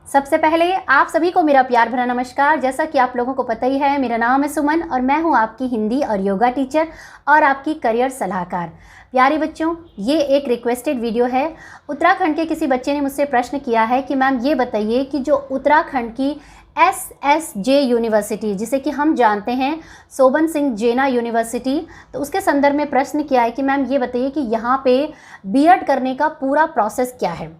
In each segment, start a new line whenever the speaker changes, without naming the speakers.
सबसे पहले आप सभी को मेरा प्यार भरा नमस्कार। जैसा कि आप लोगों को पता ही है, मेरा नाम है सुमन और मैं हूं आपकी हिंदी और योगा टीचर और आपकी करियर सलाहकार। प्यारे बच्चों, ये एक रिक्वेस्टेड वीडियो है। उत्तराखंड के किसी बच्चे ने मुझसे प्रश्न किया है कि मैम ये बताइए कि जो उत्तराखंड की SSJ यूनिवर्सिटी, जिसे कि हम जानते हैं सोबन सिंह जेना यूनिवर्सिटी, तो उसके संदर्भ में प्रश्न किया है कि मैम ये बताइए कि यहाँ पे बीएड करने का पूरा प्रोसेस क्या है।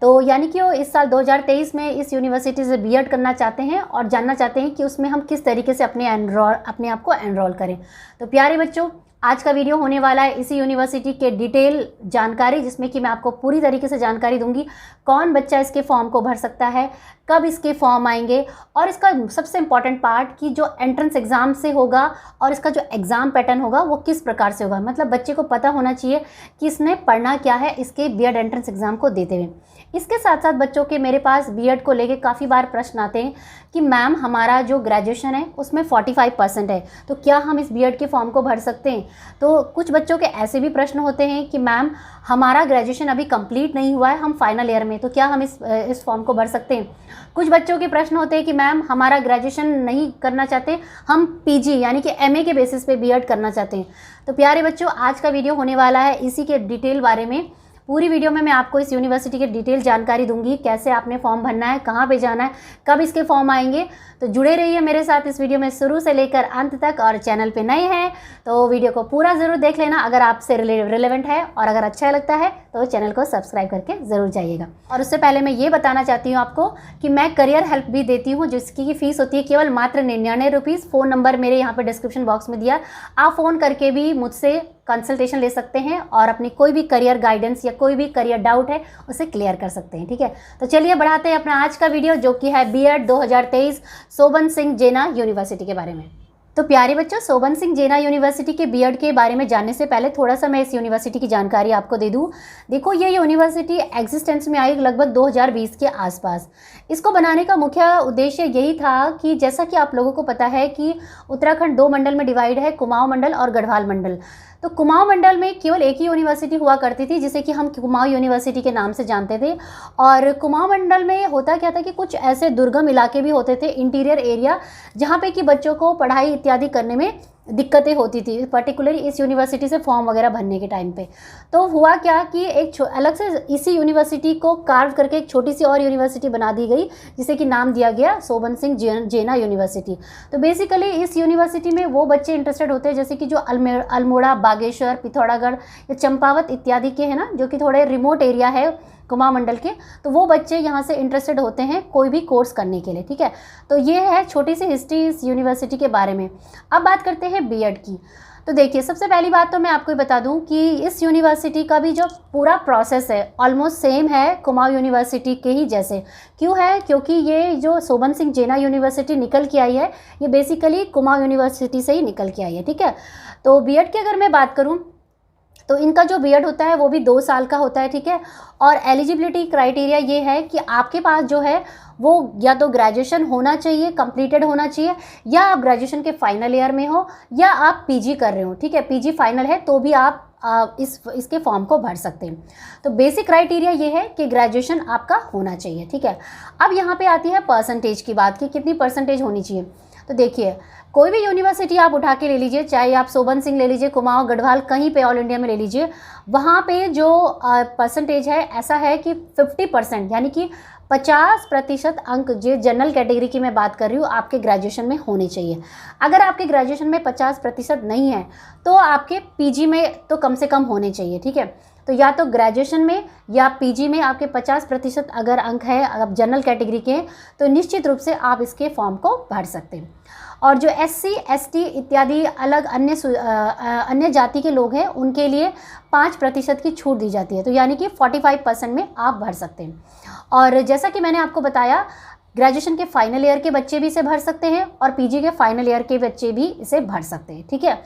तो यानी कि वो इस साल 2023 में इस यूनिवर्सिटी से बीएड करना चाहते हैं और जानना चाहते हैं कि उसमें हम किस तरीके से अपने आप को एनरोल करें। तो प्यारे बच्चों, आज का वीडियो होने वाला है इसी यूनिवर्सिटी के डिटेल जानकारी, जिसमें कि मैं आपको पूरी तरीके से जानकारी दूंगी कौन बच्चा इसके फॉर्म को भर सकता है, कब इसके फॉर्म आएंगे और इसका सबसे इम्पॉर्टेंट पार्ट कि जो एंट्रेंस एग्ज़ाम से होगा और इसका जो एग्ज़ाम पैटर्न होगा वो किस प्रकार से होगा। मतलब बच्चे को पता होना चाहिए कि इसने पढ़ना क्या है इसके बीएड एंट्रेंस एग्ज़ाम को देते हुए। इसके साथ साथ बच्चों के मेरे पास बीएड को लेके काफ़ी बार प्रश्न आते हैं कि मैम हमारा जो ग्रेजुएशन है उसमें 45% है, तो क्या हम इस बीएड के फॉर्म को भर सकते हैं। तो कुछ बच्चों के ऐसे भी प्रश्न होते हैं कि मैम हमारा ग्रेजुएशन अभी कंप्लीट नहीं हुआ है, हम फाइनल ईयर में, तो क्या हम इस फॉर्म को भर सकते हैं। कुछ बच्चों के प्रश्न होते हैं कि मैम हमारा ग्रेजुएशन नहीं करना चाहते, हम पीजी यानी कि एमए के बेसिस पे बीएड करना चाहते हैं। तो प्यारे बच्चों, आज का वीडियो होने वाला है इसी के डिटेल बारे में। पूरी वीडियो में मैं आपको इस यूनिवर्सिटी की डिटेल जानकारी दूंगी, कैसे आपने फॉर्म भरना है, कहाँ पे जाना है, कब इसके फॉर्म आएंगे। तो जुड़े रहिए मेरे साथ इस वीडियो में शुरू से लेकर अंत तक। और चैनल पे नए हैं तो वीडियो को पूरा ज़रूर देख लेना अगर आपसे रिलेवेंट है, और अगर अच्छा लगता है तो चैनल को सब्सक्राइब करके ज़रूर जाइएगा। और उससे पहले मैं ये बताना चाहती हूँ आपको कि मैं करियर हेल्प भी देती हूँ, जिसकी फ़ीस होती है केवल मात्र 99 रुपीज़। फ़ोन नंबर मेरे यहाँ पर डिस्क्रिप्शन बॉक्स में दिया, आप फ़ोन करके भी मुझसे कंसल्टेशन ले सकते हैं और अपनी कोई भी करियर गाइडेंस या कोई भी करियर डाउट है उसे क्लियर कर सकते हैं। ठीक है, तो चलिए बढ़ाते हैं अपना आज का वीडियो, जो कि है बीएड 2023 सोबन सिंह जेना यूनिवर्सिटी के बारे में। तो प्यारे बच्चों, सोबन सिंह जेना यूनिवर्सिटी के बीएड के बारे में जानने से पहले थोड़ा सा मैं इस यूनिवर्सिटी की जानकारी आपको दे दूं। देखो, ये यूनिवर्सिटी एग्जिस्टेंस में आई लगभग 2020 के आसपास। इसको बनाने का मुख्य उद्देश्य यही था कि जैसा कि आप लोगों को पता है कि उत्तराखंड 2 मंडल में डिवाइड है, कुमाऊं मंडल और गढ़वाल मंडल। तो कुमाऊं मंडल में केवल एक ही यूनिवर्सिटी हुआ करती थी, जिसे कि हम कुमाऊं यूनिवर्सिटी के नाम से जानते थे। और कुमाऊं मंडल में होता क्या था कि कुछ ऐसे दुर्गम इलाके भी होते थे, इंटीरियर एरिया, जहाँ पे कि बच्चों को पढ़ाई इत्यादि करने में दिक्कतें होती थी, पर्टिकुलरली इस यूनिवर्सिटी से फॉर्म वगैरह भरने के टाइम पे। तो हुआ क्या कि एक अलग से इसी यूनिवर्सिटी को कार्व करके एक छोटी सी और यूनिवर्सिटी बना दी गई, जिसे कि नाम दिया गया सोबन सिंह जेना यूनिवर्सिटी। तो बेसिकली इस यूनिवर्सिटी में वो बच्चे इंटरेस्टेड होते हैं जैसे कि जो अल्मोड़ा, बागेश्वर, पिथौरागढ़ या चंपावत इत्यादि के हैं ना, जो कि थोड़े रिमोट एरिया है कुमाऊं मंडल के, तो वो बच्चे यहाँ से इंटरेस्टेड होते हैं कोई भी कोर्स करने के लिए। ठीक है, तो ये है छोटी सी हिस्ट्री इस यूनिवर्सिटी के बारे में। अब बात करते हैं बीएड की। तो देखिए, सबसे पहली बात तो मैं आपको बता दूं कि इस यूनिवर्सिटी का भी जो पूरा प्रोसेस है ऑलमोस्ट सेम है कुमाऊं यूनिवर्सिटी के ही जैसे। क्यों है? क्योंकि ये जो सोबन सिंह जेना यूनिवर्सिटी निकल के आई है, ये बेसिकली कुमाऊं यूनिवर्सिटी से ही निकल के आई है। ठीक है, तो बीएड की अगर मैं बात करूँ तो इनका जो बीएड होता है वो भी 2 साल का होता है। ठीक है, और एलिजिबिलिटी क्राइटेरिया ये है कि आपके पास जो है वो या तो ग्रेजुएशन होना चाहिए, कंप्लीटेड होना चाहिए, या आप ग्रेजुएशन के फाइनल ईयर में हो, या आप पीजी कर रहे हो। ठीक है, पीजी फाइनल है तो भी आप इसके फॉर्म को भर सकते हैं। तो बेसिक क्राइटेरिया ये है कि ग्रेजुएशन आपका होना चाहिए। ठीक है, अब यहाँ पे आती है परसेंटेज की बात कि कितनी परसेंटेज होनी चाहिए। तो देखिए, कोई भी यूनिवर्सिटी आप उठा के ले लीजिए, चाहे आप सोबन सिंह ले लीजिए, कुमाऊं, गढ़वाल, कहीं पे ऑल इंडिया में ले लीजिए, वहाँ पे जो परसेंटेज है ऐसा है कि 50% यानी कि 50% अंक, जो जनरल कैटेगरी की मैं बात कर रही हूँ, आपके ग्रेजुएशन में होने चाहिए। अगर आपके ग्रेजुएशन में 50% नहीं है तो आपके पीजी में तो कम से कम होने चाहिए। ठीक है, तो या तो ग्रेजुएशन में या पीजी में आपके 50% अगर अंक है, आप जनरल कैटेगरी के हैं, तो निश्चित रूप से आप इसके फॉर्म को भर सकते हैं। और जो SC, ST इत्यादि अलग अन्य जाति के लोग हैं, उनके लिए 5% की छूट दी जाती है, तो यानी कि 45% में आप भर सकते हैं। और जैसा कि मैंने आपको बताया, ग्रेजुएशन के फाइनल ईयर के बच्चे भी इसे भर सकते हैं और पीजी के फाइनल ईयर के बच्चे भी इसे भर सकते हैं। ठीक है,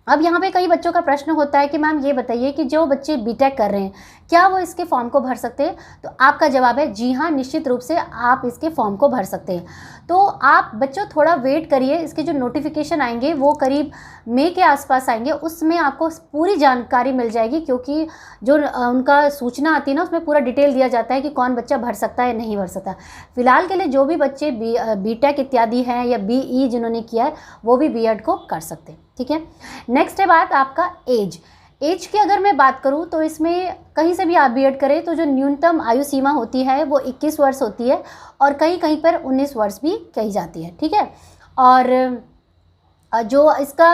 अब यहाँ पे कई बच्चों का प्रश्न होता है कि मैम ये बताइए कि जो बच्चे बीटेक कर रहे हैं क्या वो इसके फॉर्म को भर सकते हैं? तो आपका जवाब है जी हाँ, निश्चित रूप से आप इसके फॉर्म को भर सकते हैं। तो आप बच्चों थोड़ा वेट करिए, इसके जो नोटिफिकेशन आएंगे वो करीब मई के आसपास आएंगे, उसमें आपको पूरी जानकारी मिल जाएगी, क्योंकि जो उनका सूचना आती है ना उसमें पूरा डिटेल दिया जाता है कि कौन बच्चा भर सकता है नहीं भर सकता। फिलहाल के लिए जो भी बच्चे बीटेक इत्यादि हैं या बीई जिन्होंने किया है वो भी बीएड को कर सकते हैं, ठीक है। नेक्स्ट है बात आपका एज की। अगर मैं बात करूं तो इसमें कहीं से भी आप बीएड करें तो जो न्यूनतम आयु सीमा होती है वो 21 वर्ष होती है और कहीं कहीं पर 19 वर्ष भी कही जाती है, ठीक है। और जो इसका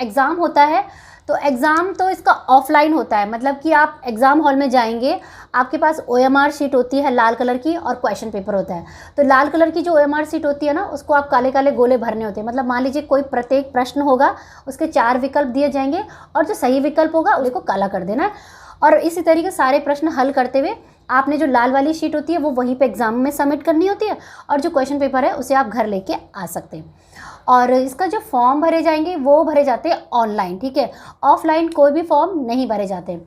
एग्ज़ाम होता है तो एग्ज़ाम तो इसका ऑफलाइन होता है, मतलब कि आप एग्ज़ाम हॉल में जाएंगे, आपके पास OMR शीट होती है लाल कलर की और क्वेश्चन पेपर होता है। तो लाल कलर की जो OMR शीट होती है ना उसको आप काले काले गोले भरने होते हैं, मतलब मान लीजिए कोई प्रत्येक प्रश्न होगा उसके 4 विकल्प दिए जाएंगे और जो सही विकल्प होगा उसको काला कर देना है। और इसी तरीके सारे प्रश्न हल करते हुए आपने जो लाल वाली शीट होती है वो वहीं पे एग्ज़ाम में सबमिट करनी होती है और जो क्वेश्चन पेपर है उसे आप घर लेके आ सकते हैं। और इसका जो फॉर्म भरे जाएंगे वो भरे जाते हैं ऑनलाइन, ठीक है। ऑफलाइन कोई भी फॉर्म नहीं भरे जाते।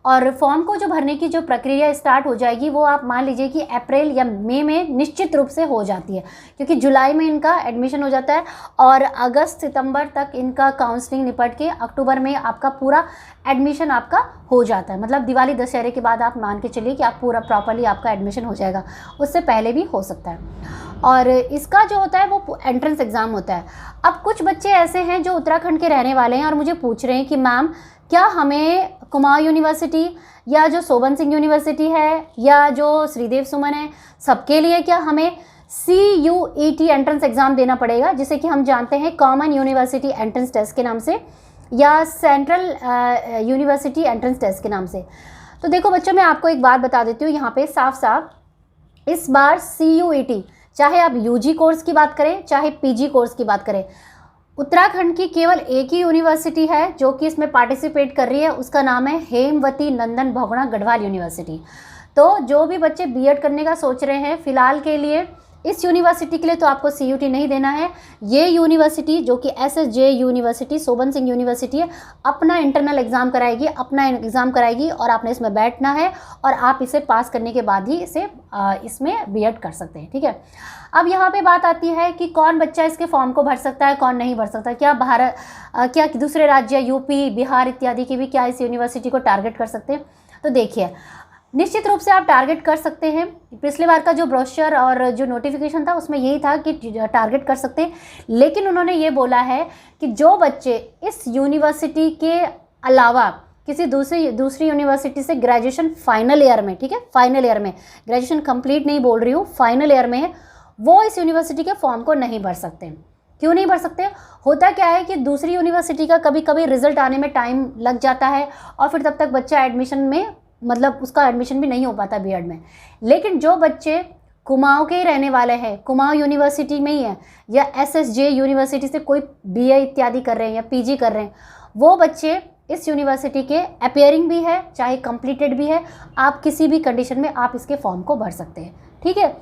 और फॉर्म को जो भरने की जो प्रक्रिया स्टार्ट हो जाएगी वो आप मान लीजिए कि अप्रैल या मई में निश्चित रूप से हो जाती है, क्योंकि जुलाई में इनका एडमिशन हो जाता है और अगस्त सितंबर तक इनका काउंसलिंग निपट के अक्टूबर में आपका पूरा एडमिशन आपका हो जाता है। मतलब दिवाली दशहरे के बाद आप मान के चलिए कि आप पूरा प्रॉपरली आपका एडमिशन हो जाएगा, उससे पहले भी हो सकता है। और इसका जो होता है वो एंट्रेंस एग्ज़ाम होता है। अब कुछ बच्चे ऐसे हैं जो उत्तराखंड के रहने वाले हैं और मुझे पूछ रहे हैं कि मैम क्या हमें कुमाऊं यूनिवर्सिटी या जो सोबन सिंह यूनिवर्सिटी है या जो श्रीदेव सुमन है सबके लिए क्या हमें CUET एंट्रेंस एग्ज़ाम देना पड़ेगा, जिसे कि हम जानते हैं कॉमन यूनिवर्सिटी एंट्रेंस टेस्ट के नाम से या सेंट्रल यूनिवर्सिटी एंट्रेंस टेस्ट के नाम से। तो देखो बच्चों, मैं आपको एक बात बता देती हूँ यहाँ पे साफ साफ, इस बार CUET चाहे आप UG कोर्स की बात करें चाहे PG कोर्स की बात करें, उत्तराखंड की केवल एक ही यूनिवर्सिटी है जो कि इसमें पार्टिसिपेट कर रही है, उसका नाम है हेमवती नंदन बहुगुणा गढ़वाल यूनिवर्सिटी। तो जो भी बच्चे बीएड करने का सोच रहे हैं फिलहाल के लिए इस यूनिवर्सिटी के लिए तो आपको CUT नहीं देना है। ये यूनिवर्सिटी जो कि SSJ university Soban Singh university है, अपना इंटरनल एग्ज़ाम कराएगी, अपना एग्ज़ाम कराएगी और आपने इसमें बैठना है और आप इसे पास करने के बाद ही इसमें बीएड कर सकते हैं, ठीक है। अब यहाँ पे बात आती है कि कौन बच्चा इसके फॉर्म को भर सकता है, कौन नहीं भर सकता। क्या दूसरे राज्य UP बिहार इत्यादि के भी क्या इस यूनिवर्सिटी को टारगेट कर सकते हैं? तो देखिए, निश्चित रूप से आप टारगेट कर सकते हैं। पिछले बार का जो ब्रोशर और जो नोटिफिकेशन था उसमें यही था कि टारगेट कर सकते हैं, लेकिन उन्होंने ये बोला है कि जो बच्चे इस यूनिवर्सिटी के अलावा किसी दूसरी यूनिवर्सिटी से ग्रेजुएशन फाइनल ईयर में, ठीक है, फाइनल ईयर में, ग्रेजुएशन कंप्लीट नहीं बोल रही हूँ, फाइनल ईयर में है, वो इस यूनिवर्सिटी के फॉर्म को नहीं भर सकते। क्यों नहीं भर सकते? होता क्या है कि दूसरी यूनिवर्सिटी का कभी कभी रिजल्ट आने में टाइम लग जाता है और फिर तब तक बच्चा एडमिशन में, मतलब उसका एडमिशन भी नहीं हो पाता बीएड में। लेकिन जो बच्चे कुमाऊं के ही रहने वाले हैं, कुमाऊं यूनिवर्सिटी में ही है या SSJ यूनिवर्सिटी से कोई BA इत्यादि कर रहे हैं या PG कर रहे हैं, वो बच्चे इस यूनिवर्सिटी के अपियरिंग भी है चाहे कंप्लीटेड भी है, आप किसी भी कंडीशन में आप इसके फॉर्म को भर सकते हैं, ठीक है।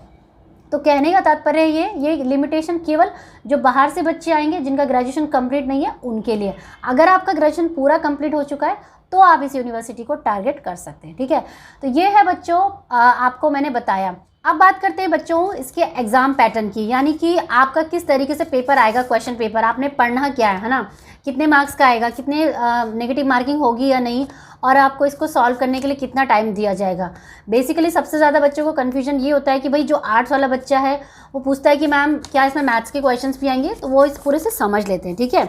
तो कहने का तात्पर्य ये लिमिटेशन केवल जो बाहर से बच्चे आएंगे जिनका ग्रेजुएशन कंप्लीट नहीं है उनके लिए। अगर आपका ग्रेजुएशन पूरा कंप्लीट हो चुका है तो आप इस यूनिवर्सिटी को टारगेट कर सकते हैं, ठीक है। तो ये है बच्चों, आपको मैंने बताया। अब बात करते हैं बच्चों इसके एग्ज़ाम पैटर्न की, यानी कि आपका किस तरीके से पेपर आएगा, क्वेश्चन पेपर आपने पढ़ना क्या है ना, कितने मार्क्स का आएगा, कितने नेगेटिव मार्किंग होगी या नहीं, और आपको इसको सॉल्व करने के लिए कितना टाइम दिया जाएगा। बेसिकली सबसे ज़्यादा बच्चों को कन्फ्यूजन ये होता है कि भाई जो आर्ट्स वाला बच्चा है वो पूछता है कि मैम क्या इसमें मैथ्स के क्वेश्चन भी आएंगे, तो वो इस पूरे से समझ लेते हैं, ठीक है।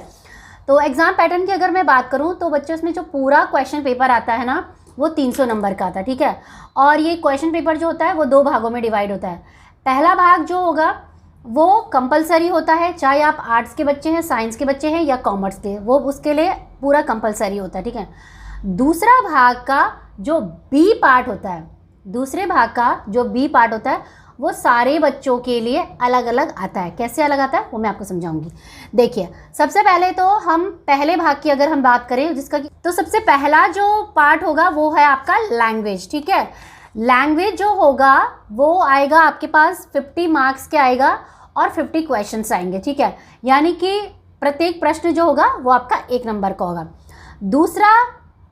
तो एग्ज़ाम पैटर्न की अगर मैं बात करूँ तो बच्चों इसमें जो पूरा क्वेश्चन पेपर आता है ना वो 300 नंबर का आता है, ठीक है। और ये क्वेश्चन पेपर जो होता है वो 2 भागों में डिवाइड होता है। पहला भाग जो होगा वो कंपलसरी होता है, चाहे आप आर्ट्स के बच्चे हैं, साइंस के बच्चे हैं या कॉमर्स के, वो उसके लिए पूरा कंपलसरी होता है, ठीक है। दूसरा भाग का जो B पार्ट होता है, दूसरे भाग का जो B पार्ट होता है वो सारे बच्चों के लिए अलग अलग आता है। कैसे अलग आता है वो मैं आपको समझाऊंगी। देखिए, सबसे पहले तो हम पहले भाग की अगर हम बात करें जिसका तो सबसे पहला जो पार्ट होगा वो है आपका लैंग्वेज, ठीक है। लैंग्वेज जो होगा वो आएगा आपके पास 50 मार्क्स के आएगा और 50 क्वेश्चंस आएंगे, ठीक है। यानी कि प्रत्येक प्रश्न जो होगा वो आपका 1 नंबर का होगा। दूसरा,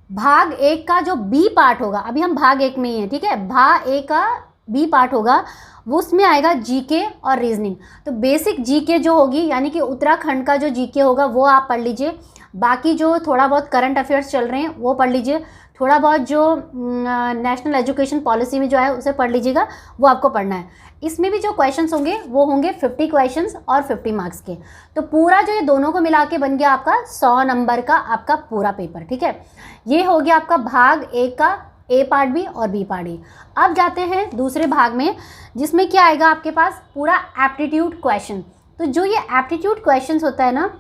भाग 1 का जो बी पार्ट होगा, अभी हम भाग 1 में ही हैं, ठीक है, भाग 1 का बी पार्ट होगा, वो उसमें आएगा जीके और रीजनिंग। तो बेसिक जीके जो होगी, यानी कि उत्तराखंड का जो जीके होगा वो आप पढ़ लीजिए। बाकी जो थोड़ा बहुत करंट अफेयर्स चल रहे हैं वो पढ़ लीजिए। थोड़ा बहुत जो नेशनल एजुकेशन पॉलिसी में जो है उसे पढ़ लीजिएगा, वो आपको पढ़ना है। इसमें भी जो क्वेश्चंस होंगे वो होंगे 50 क्वेश्चंस और 50 मार्क्स के। तो पूरा जो ये दोनों को मिला के बन गया आपका 100 नंबर का आपका पूरा पेपर, ठीक है। ये हो गया आपका भाग 1 का ए पार्ट भी और बी पार्ट भी। अब जाते हैं दूसरे भाग में, जिसमें क्या आएगा आपके पास पूरा एप्टीट्यूड क्वेश्चन। तो जो ये एप्टीट्यूड क्वेश्चंस होता है ना,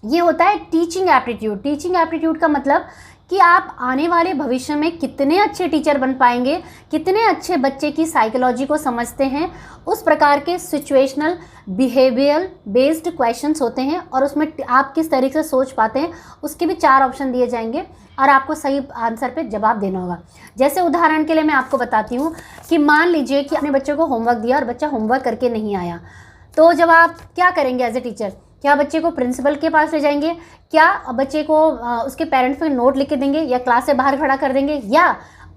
ये होता है टीचिंग एप्टीट्यूड। टीचिंग एप्टीट्यूड का मतलब कि आप आने वाले भविष्य में कितने अच्छे टीचर बन पाएंगे, कितने अच्छे बच्चे की साइकोलॉजी को समझते हैं, उस प्रकार के सिचुएशनल बिहेवियर बेस्ड क्वेश्चंस होते हैं। और उसमें आप किस तरीके से सोच पाते हैं, उसके भी 4 ऑप्शन दिए जाएंगे और आपको सही आंसर पे जवाब देना होगा। जैसे उदाहरण के लिए मैं आपको बताती हूँ कि मान लीजिए कि अपने बच्चों को होमवर्क दिया और बच्चा होमवर्क करके नहीं आया, तो जब आप क्या करेंगे एज ए टीचर? क्या बच्चे को प्रिंसिपल के पास ले जाएंगे? क्या बच्चे को उसके पेरेंट्स पे नोट लिख के देंगे या क्लास से बाहर खड़ा कर देंगे? या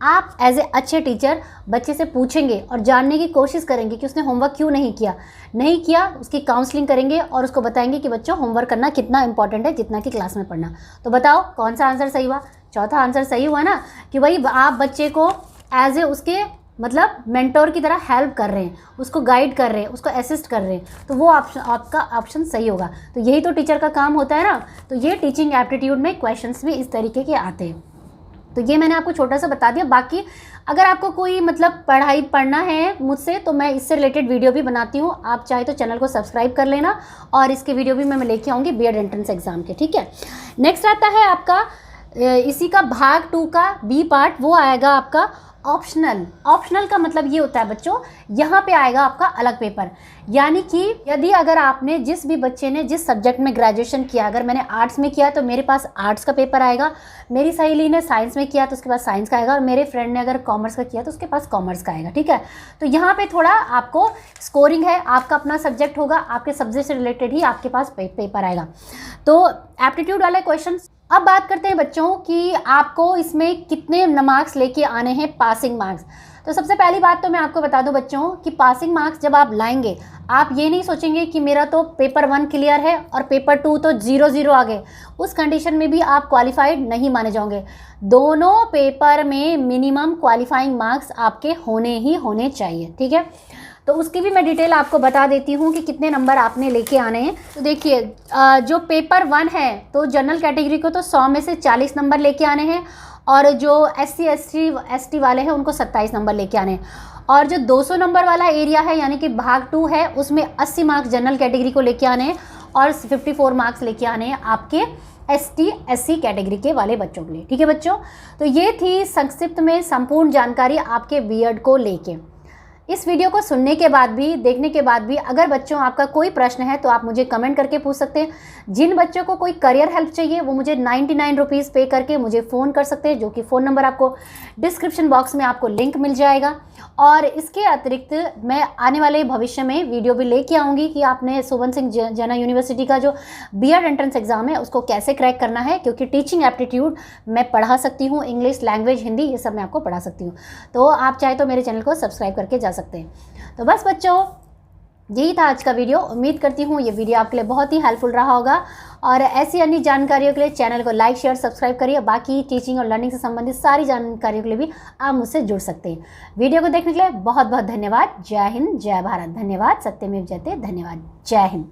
आप एज ए अच्छे टीचर बच्चे से पूछेंगे और जानने की कोशिश करेंगे कि उसने होमवर्क क्यों नहीं किया, उसकी काउंसलिंग करेंगे और उसको बताएंगे कि बच्चों होमवर्क करना कितना इंपॉर्टेंट है जितना कि क्लास में पढ़ना। तो बताओ कौन सा आंसर सही हुआ? चौथा आंसर सही हुआ ना, कि भाई आप बच्चे को एज ए उसके मतलब मेंटोर की तरह हेल्प कर रहे हैं, उसको गाइड कर रहे हैं, उसको असिस्ट कर रहे हैं, तो वो आपका ऑप्शन सही होगा। तो यही तो टीचर का काम होता है ना। तो ये टीचिंग एप्टीट्यूड में क्वेश्चंस भी इस तरीके के आते हैं। तो ये मैंने आपको छोटा सा बता दिया। बाकी अगर आपको कोई मतलब पढ़ाई पढ़ना है मुझसे, तो मैं इससे रिलेटेड वीडियो भी बनाती हूँ। आप चाहे तो चैनल को सब्सक्राइब कर लेना, और इसके वीडियो भी मैं लेके आऊँगी बीएड एंट्रेंस एग्जाम के, ठीक है। नेक्स्ट आता है आपका इसी का भाग 2 का बी पार्ट, वो आएगा आपका ऑप्शनल। ऑप्शनल का मतलब ये होता है बच्चों, यहाँ पे आएगा आपका अलग पेपर। यानी कि यदि अगर आपने जिस भी बच्चे ने जिस सब्जेक्ट में ग्रेजुएशन किया, अगर मैंने आर्ट्स में किया तो मेरे पास आर्ट्स का पेपर आएगा, मेरी सहेली ने साइंस में किया तो उसके पास साइंस का आएगा, और मेरे फ्रेंड ने अगर कॉमर्स का किया तो उसके पास कॉमर्स का आएगा, ठीक है। तो यहाँ पे थोड़ा आपको स्कोरिंग है, आपका अपना सब्जेक्ट होगा, आपके सब्जेक्ट से रिलेटेड ही आपके पास पेपर आएगा। तो एप्टीट्यूड वाले क्वेश्चन। अब बात करते हैं बच्चों कि आपको इसमें कितने मार्क्स लेके आने हैं, पासिंग मार्क्स। तो सबसे पहली बात तो मैं आपको बता दूं बच्चों कि पासिंग मार्क्स जब आप लाएंगे, आप ये नहीं सोचेंगे कि मेरा तो पेपर 1 क्लियर है और पेपर 2 तो 0-0 आ गए। उस कंडीशन में भी आप क्वालिफाइड नहीं माने जाओगे। दोनों पेपर में मिनिमम क्वालिफाइंग मार्क्स आपके होने ही होने चाहिए, ठीक है। तो उसकी भी मैं डिटेल आपको बता देती हूँ कि कितने नंबर आपने लेके आने हैं। तो देखिए, जो पेपर 1 है तो जनरल कैटेगरी को तो 100 में से 40 नंबर लेके आने हैं, और जो SC ST वाले हैं उनको 27 नंबर लेके आने हैं। और जो 200 नंबर वाला एरिया है यानी कि भाग 2 है, उसमें 80 मार्क्स जनरल कैटेगरी को लेके आने हैं और 54 मार्क्स लेके आने हैं आपके ST SC कैटेगरी के वाले बच्चों के लिए, ठीक है बच्चों। तो ये थी संक्षिप्त में संपूर्ण जानकारी आपके बीएड को लेके। इस वीडियो को सुनने के बाद भी, देखने के बाद भी, अगर बच्चों आपका कोई प्रश्न है तो आप मुझे कमेंट करके पूछ सकते हैं। जिन बच्चों को कोई करियर हेल्प चाहिए वो मुझे 99 रुपीज़ पे करके मुझे फ़ोन कर सकते हैं, जो कि फ़ोन नंबर आपको डिस्क्रिप्शन बॉक्स में आपको लिंक मिल जाएगा। और इसके अतिरिक्त मैं आने वाले भविष्य में वीडियो भी लेके आऊँगी कि आपने सुमन सिंह जना यूनिवर्सिटी का जो बीएड एंट्रेंस एग्जाम है उसको कैसे क्रैक करना है, क्योंकि टीचिंग एप्टीट्यूड मैं पढ़ा सकती हूँ, इंग्लिश लैंग्वेज, हिंदी, ये सब मैं आपको पढ़ा सकती हूँ। तो आप चाहे तो मेरे चैनल को सब्सक्राइब करके जा सकते हैं। तो बस बच्चों, यही था आज का वीडियो। उम्मीद करती हूँ ये वीडियो आपके लिए बहुत ही हेल्पफुल रहा होगा, और ऐसी अन्य जानकारियों के लिए चैनल को लाइक शेयर सब्सक्राइब करिए। बाकी टीचिंग और लर्निंग से संबंधित सारी जानकारियों के लिए भी आप मुझसे जुड़ सकते हैं। वीडियो को देखने के लिए बहुत बहुत धन्यवाद। जय हिंद, जय भारत। धन्यवाद। सत्यमेव जयते। धन्यवाद। जय हिंद।